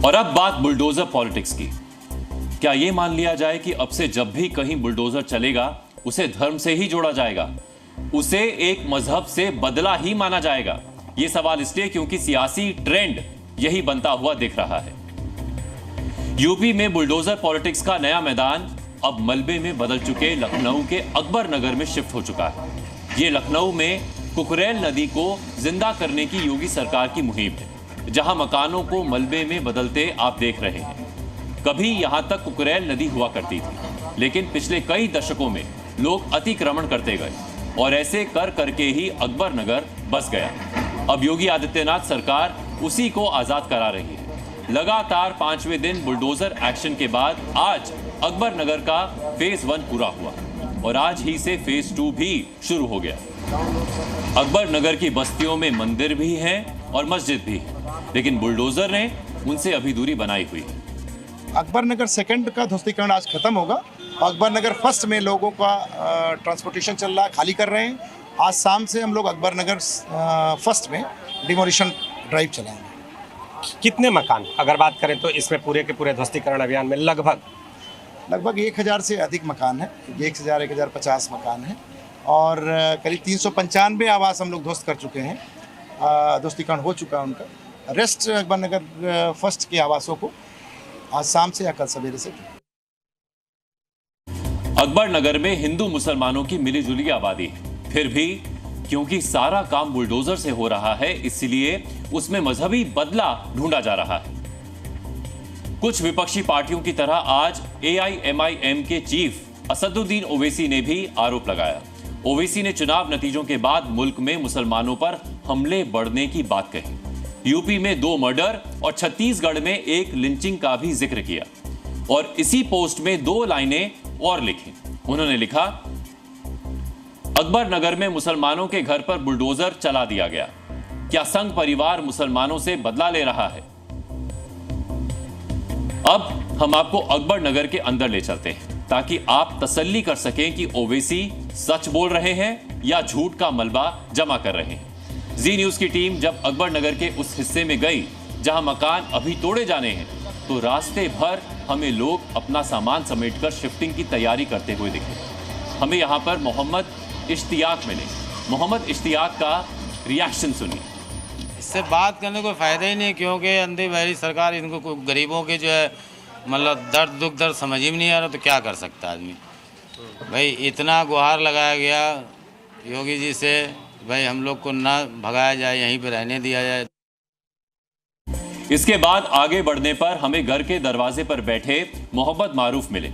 और अब बात बुलडोजर पॉलिटिक्स की। क्या यह मान लिया जाए कि अब से जब भी कहीं बुलडोजर चलेगा उसे धर्म से ही जोड़ा जाएगा, उसे एक मजहब से बदला ही माना जाएगा? यह सवाल इसलिए क्योंकि सियासी ट्रेंड यही बनता हुआ दिख रहा है। यूपी में बुलडोजर पॉलिटिक्स का नया मैदान अब मलबे में बदल चुके लखनऊ के अकबर नगर में शिफ्ट हो चुका है। यह लखनऊ में कुकरेल नदी को जिंदा करने की योगी सरकार की मुहिम है, जहां मकानों को मलबे में बदलते आप देख रहे हैं। कभी यहां तक कुकरेल नदी हुआ करती थी, लेकिन पिछले कई दशकों में लोग अतिक्रमण करते गए और ऐसे कर करके ही अकबर नगर बस गया। अब योगी आदित्यनाथ सरकार उसी को आजाद करा रही है। लगातार 5वें दिन बुलडोजर एक्शन के बाद आज अकबर नगर का फेज 1 पूरा हुआ और आज ही से फेज 2 भी शुरू हो गया। अकबर नगर की बस्तियों में मंदिर भी हैं और मस्जिद भी है, लेकिन बुलडोजर ने उनसे अभी दूरी बनाई हुई है। अकबर नगर सेकंड का ध्वस्तीकरण आज खत्म होगा। अकबर नगर फर्स्ट में लोगों का ट्रांसपोर्टेशन चल रहा है, खाली कर रहे हैं। आज शाम से हम लोग अकबर नगर फर्स्ट में डिमोलिशन ड्राइव चलाएंगे। कितने मकान अगर बात करें तो इसमें पूरे के पूरे ध्वस्तीकरण अभियान में लगभग 1000 से अधिक मकान है। 1050 मकान है और करीब 395 आवास हम लोग ध्वस्त कर चुके हैं। ध्वस्तीकरण हो चुका है उनका। रेस्ट अकबर नगर फर्स्ट के आवासों को आज शाम से या कल सवेरे से। अकबर नगर में हिंदू मुसलमानों की मिलीजुली आबादी है, फिर भी क्योंकि सारा काम बुलडोजर से हो रहा है, इसलिए उसमें मजहबी बदला ढूंढा जा रहा है। कुछ विपक्षी पार्टियों की तरह आज AIMIM के चीफ असदुद्दीन ओवैसी ने भी आरोप लगाया। ओवैसी ने चुनाव नतीजों के बाद मुल्क में मुसलमानों पर हमले बढ़ने की बात कही। यूपी में 2 मर्डर और छत्तीसगढ़ में 1 लिंचिंग का भी जिक्र किया और इसी पोस्ट में 2 लाइनें और लिखी। उन्होंने लिखा, अकबर नगर में मुसलमानों के घर पर बुलडोजर चला दिया गया। क्या संघ परिवार मुसलमानों से बदला ले रहा है? अब हम आपको अकबर नगर के अंदर ले चलते हैं ताकि आप तसल्ली कर सकें कि ओवैसी सच बोल रहे हैं या झूठ का मलबा जमा कर रहे हैं। जी न्यूज की टीम जब अकबर नगर के उस हिस्से में गई जहां मकान अभी तोड़े जाने हैं, तो रास्ते भर हमें लोग अपना सामान समेटकर शिफ्टिंग की तैयारी करते हुए दिखे। हमें यहां पर मोहम्मद इश्तियाक मिले। मोहम्मद इश्तियाक का रिएक्शन सुनिए। इससे बात करने को फायदा ही नहीं, क्योंकि अंधी बहरी सरकार इनको गरीबों के जो है मतलब दर्द दुख दर्द समझ ही नहीं आ रहा, तो क्या कर सकता है आदमी। भाई इतना गुहार लगाया गया योगी जी से, भाई हम लोग को ना भगाया जाए, यहीं पे रहने दिया जाए। इसके बाद आगे बढ़ने पर हमें घर के दरवाजे पर बैठे मोहम्मद मारूफ मिले।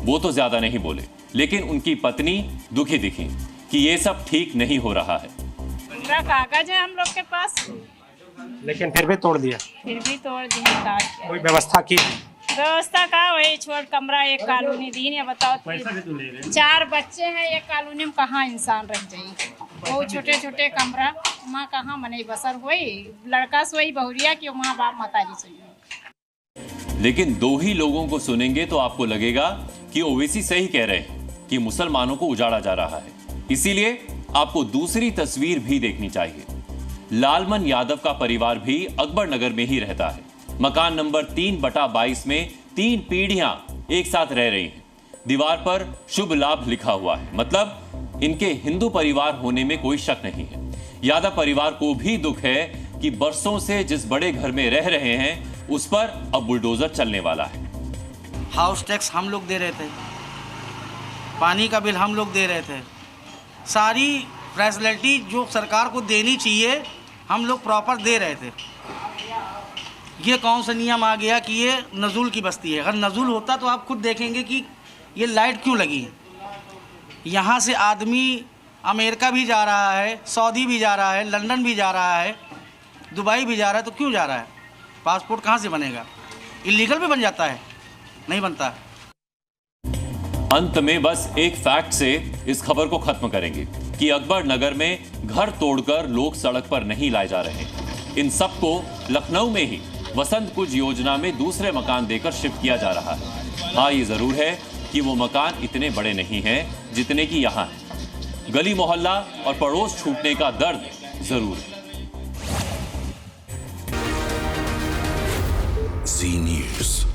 वो तो ज्यादा नहीं बोले, लेकिन उनकी पत्नी दुखी दिखी कि ये सब ठीक नहीं हो रहा है। पूरा कागज है हम लोग के पास, लेकिन फिर भी तोड़ दिया। फिर भी तोड़ दिए। कोई व्यवस्था की? व्यवस्था का वही छोड़ कमरा एक कॉलोनी दी है। बताओ, 4 बच्चे हैं, एक कॉलोनी में कहाँ इंसान रह जाए? वो छोटे छोटे कमरा वहाँ कहाँ मने बसर हुई, लड़का सोई बहुरिया की वहाँ बाप माताजी चाहिए। लेकिन 2 ही लोगों को सुनेंगे तो आपको लगेगा कि ओवैसी सही कह रहे हैं कि मुसलमानों को उजाड़ा जा रहा है। इसीलिए आपको दूसरी तस्वीर भी देखनी चाहिए। लालमन यादव का परिवार भी अकबर नगर में ही रहता है। मकान नंबर 3/22 में 3 पीढ़ियां एक साथ रह रही हैं। दीवार पर शुभ लाभ लिखा हुआ है, मतलब इनके हिंदू परिवार होने में कोई शक नहीं है। यादव परिवार को भी दुख है कि बरसों से जिस बड़े घर में रह रहे हैं उस पर अब बुलडोजर चलने वाला है। हाउस टैक्स हम लोग दे रहे थे, पानी का बिल हम लोग दे रहे थे, सारी फैसिलिटी जो सरकार को देनी चाहिए हम लोग प्रॉपर दे रहे थे। ये कौन सा नियम आ गया कि ये नज़ुल की बस्ती है? अगर नज़ुल होता तो आप खुद देखेंगे कि ये लाइट क्यों लगी है। यहाँ से आदमी अमेरिका भी जा रहा है, सऊदी भी जा रहा है, लंदन भी जा रहा है, दुबई भी जा रहा है, तो क्यों जा रहा है? पासपोर्ट कहाँ से बनेगा? इलीगल भी बन जाता है? नहीं बनता। अंत में बस एक फैक्ट से इस खबर को खत्म करेंगे कि अकबर नगर में घर तोड़कर लोग सड़क पर नहीं लाए जा रहे। इन सबको लखनऊ में ही वसंत कुंज योजना में दूसरे मकान देकर शिफ्ट किया जा रहा है। हाँ, ये जरूर है कि वो मकान इतने बड़े नहीं हैं जितने कि यहाँ हैं। गली मोहल्ला और पड़ोस छूटने का दर्द जरूर है। Zee News.